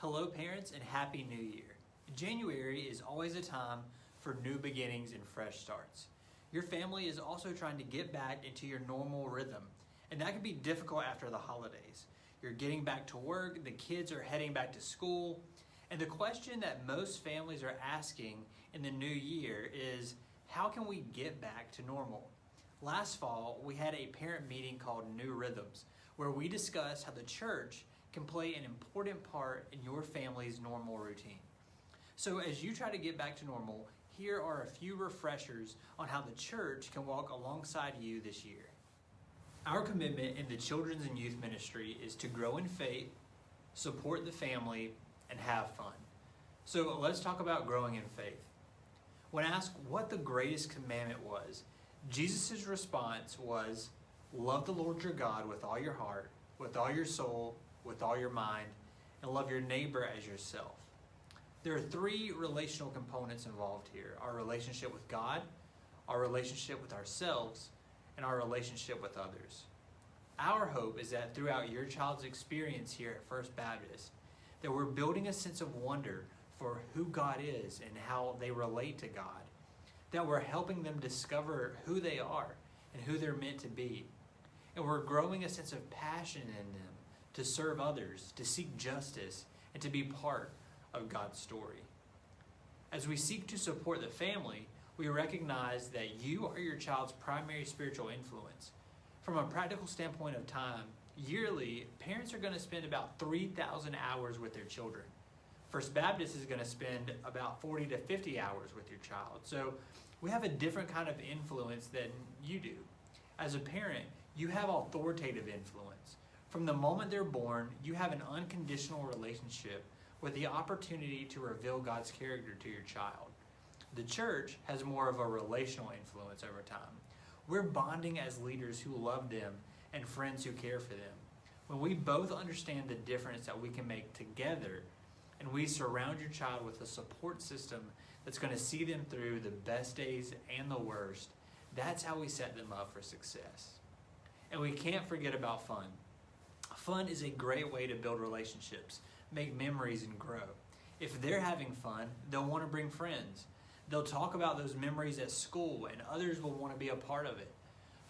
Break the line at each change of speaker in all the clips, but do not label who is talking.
Hello parents and Happy New Year. January is always a time for new beginnings and fresh starts. Your family is also trying to get back into your normal rhythm, and that can be difficult after the holidays. You're getting back to work, the kids are heading back to school, and the question that most families are asking in the new year is, how can we get back to normal? Last fall, we had a parent meeting called New Rhythms, where we discussed how the church can play an important part in your family's normal routine. So as you try to get back to normal, here are a few refreshers on how the church can walk alongside you this year. Our commitment in the children's and youth ministry is to grow in faith, support the family, and have fun. So let's talk about growing in faith. When asked what the greatest commandment was, Jesus' response was, love the Lord your God with all your heart, with all your soul, with all your mind, and love your neighbor as yourself. There are three relational components involved here: our relationship with God, our relationship with ourselves, and our relationship with others. Our hope is that throughout your child's experience here at First Baptist, that we're building a sense of wonder for who God is and how they relate to God, that we're helping them discover who they are and who they're meant to be, and we're growing a sense of passion in them to serve others, to seek justice, and to be part of God's story. As we seek to support the family, we recognize that you are your child's primary spiritual influence. From a practical standpoint of time, yearly, parents are going to spend about 3,000 hours with their children. First Baptist is going to spend about 40 to 50 hours with your child. So we have a different kind of influence than you do. As a parent, you have authoritative influence. From the moment they're born, you have an unconditional relationship with the opportunity to reveal God's character to your child. The church has more of a relational influence over time. We're bonding as leaders who love them and friends who care for them. When we both understand the difference that we can make together, and we surround your child with a support system that's going to see them through the best days and the worst, that's how we set them up for success. And we can't forget about fun. Fun is a great way to build relationships, make memories, and grow. If they're having fun, they'll want to bring friends. They'll talk about those memories at school, and others will want to be a part of it.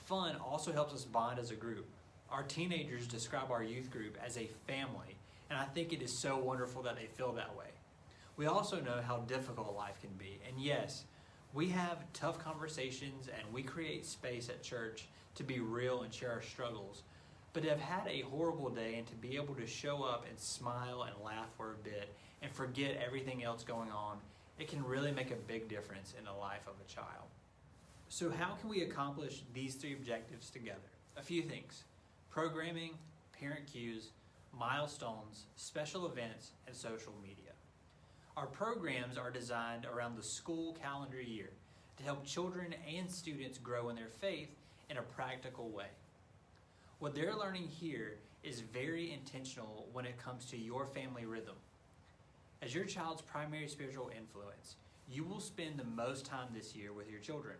Fun also helps us bond as a group. Our teenagers describe our youth group as a family, and I think it is so wonderful that they feel that way. We also know how difficult life can be, and yes, we have tough conversations and we create space at church to be real and share our struggles. But to have had a horrible day and to be able to show up and smile and laugh for a bit and forget everything else going on, it can really make a big difference in the life of a child. So how can we accomplish these three objectives together? A few things: programming, parent cues, milestones, special events, and social media. Our programs are designed around the school calendar year to help children and students grow in their faith in a practical way. What they're learning here is very intentional when it comes to your family rhythm. As your child's primary spiritual influence, you will spend the most time this year with your children.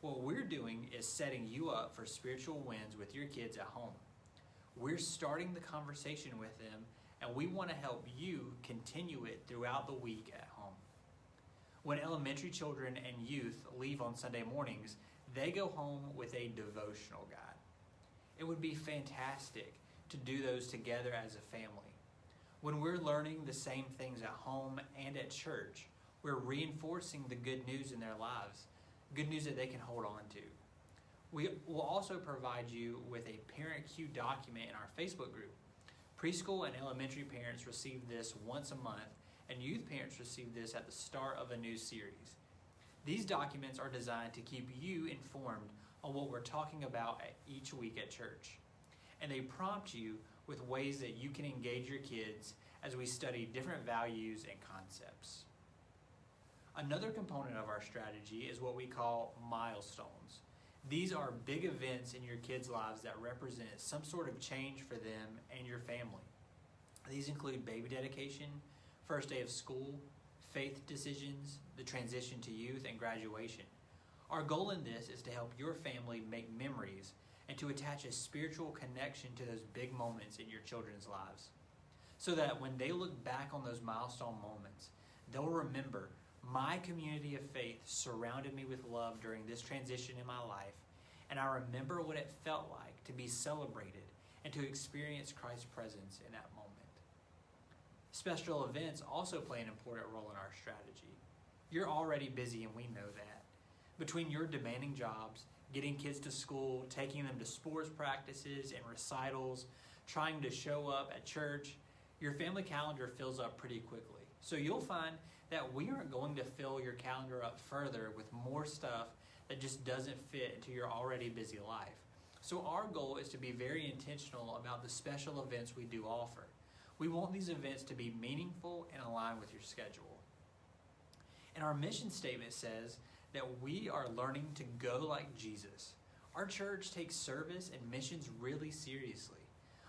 What we're doing is setting you up for spiritual wins with your kids at home. We're starting the conversation with them, and we want to help you continue it throughout the week at home. When elementary children and youth leave on Sunday mornings, they go home with a devotional guide. It would be fantastic to do those together as a family. When we're learning the same things at home and at church, we're reinforcing the good news in their lives, good news that they can hold on to. We will also provide you with a parent cue document in our Facebook group. Preschool and elementary parents receive this once a month, and youth parents receive this at the start of a new series. These documents are designed to keep you informed on what we're talking about each week at church. And they prompt you with ways that you can engage your kids as we study different values and concepts. Another component of our strategy is what we call milestones. These are big events in your kids' lives that represent some sort of change for them and your family. These include baby dedication, first day of school, faith decisions, the transition to youth, and graduation. Our goal in this is to help your family make memories and to attach a spiritual connection to those big moments in your children's lives. so that when they look back on those milestone moments, they'll remember my community of faith surrounded me with love during this transition in my life, and I remember what it felt like to be celebrated and to experience Christ's presence in that moment. Special events also play an important role in our strategy. You're already busy, and we know that. Between your demanding jobs, getting kids to school, taking them to sports practices and recitals, trying to show up at church, your family calendar fills up pretty quickly. So you'll find that we aren't going to fill your calendar up further with more stuff that just doesn't fit into your already busy life. So our goal is to be very intentional about the special events we do offer. We want these events to be meaningful and aligned with your schedule. And our mission statement says that we are learning to go like Jesus. Our church takes service and missions really seriously.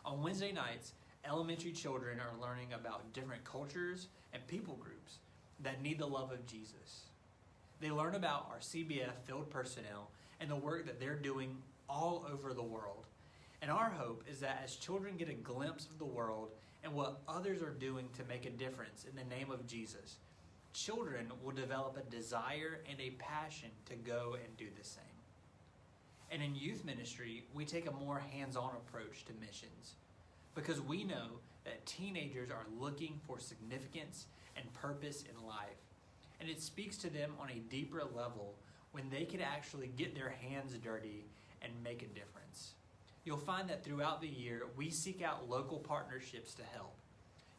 On Wednesday nights, elementary children are learning about different cultures and people groups that need the love of Jesus. They learn about our CBF field personnel and the work that they're doing all over the world. And our hope is that as children get a glimpse of the world and what others are doing to make a difference in the name of Jesus, children will develop a desire and a passion to go and do the same. And in youth ministry, we take a more hands-on approach to missions because we know that teenagers are looking for significance and purpose in life. And it speaks to them on a deeper level when they can actually get their hands dirty and make a difference. You'll find that throughout the year, we seek out local partnerships to help.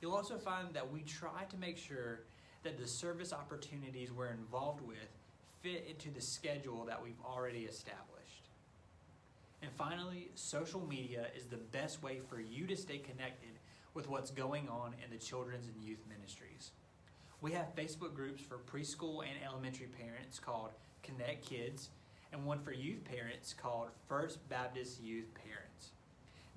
You'll also find that we try to make sure that the service opportunities we're involved with fit into the schedule that we've already established. And finally, social media is the best way for you to stay connected with what's going on in the children's and youth ministries. We have Facebook groups for preschool and elementary parents called Connect Kids, and one for youth parents called First Baptist Youth Parents.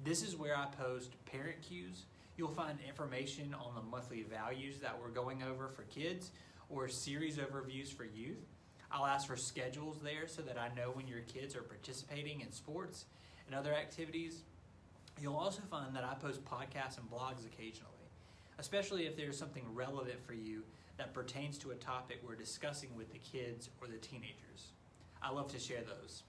This is where I post parent cues. You'll find information on the monthly values that we're going over for kids or series overviews for youth. I'll ask for schedules there so that I know when your kids are participating in sports and other activities. You'll also find that I post podcasts and blogs occasionally, especially if there's something relevant for you that pertains to a topic we're discussing with the kids or the teenagers. I love to share those.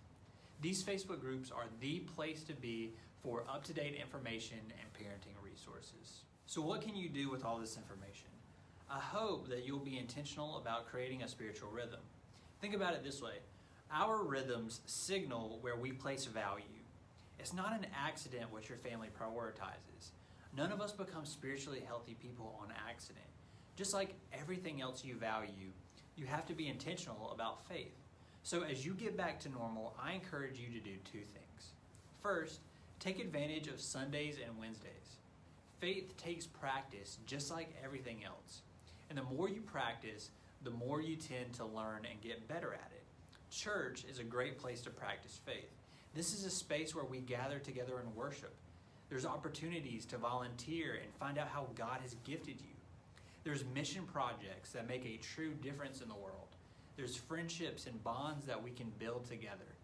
These Facebook groups are the place to be for up-to-date information and parenting resources. So what can you do with all this information? I hope that you'll be intentional about creating a spiritual rhythm. Think about it this way. Our rhythms signal where we place value. It's not an accident what your family prioritizes. None of us become spiritually healthy people on accident. Just like everything else you value, you have to be intentional about faith. So as you get back to normal, I encourage you to do two things. First, take advantage of Sundays and Wednesdays. Faith takes practice just like everything else. And the more you practice, the more you tend to learn and get better at it. Church is a great place to practice faith. This is a space where we gather together and worship. There's opportunities to volunteer and find out how God has gifted you. There's mission projects that make a true difference in the world. There's friendships and bonds that we can build together.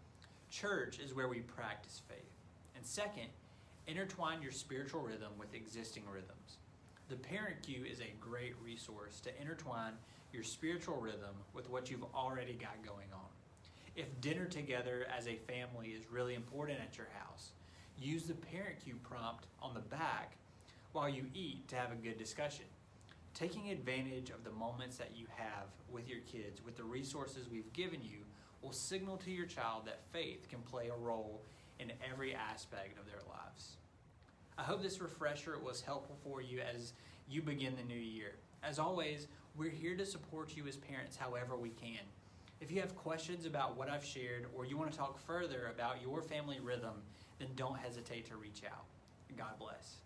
Church is where we practice faith. And second, intertwine your spiritual rhythm with existing rhythms. The Parent Cue is a great resource to intertwine your spiritual rhythm with what you've already got going on. If dinner together as a family is really important at your house, use the Parent Cue prompt on the back while you eat to have a good discussion. Taking advantage of the moments that you have with your kids, with the resources we've given you, will signal to your child that faith can play a role in every aspect of their lives. I hope this refresher was helpful for you as you begin the new year. As always, we're here to support you as parents however we can. If you have questions about what I've shared or you want to talk further about your family rhythm, then don't hesitate to reach out. God bless.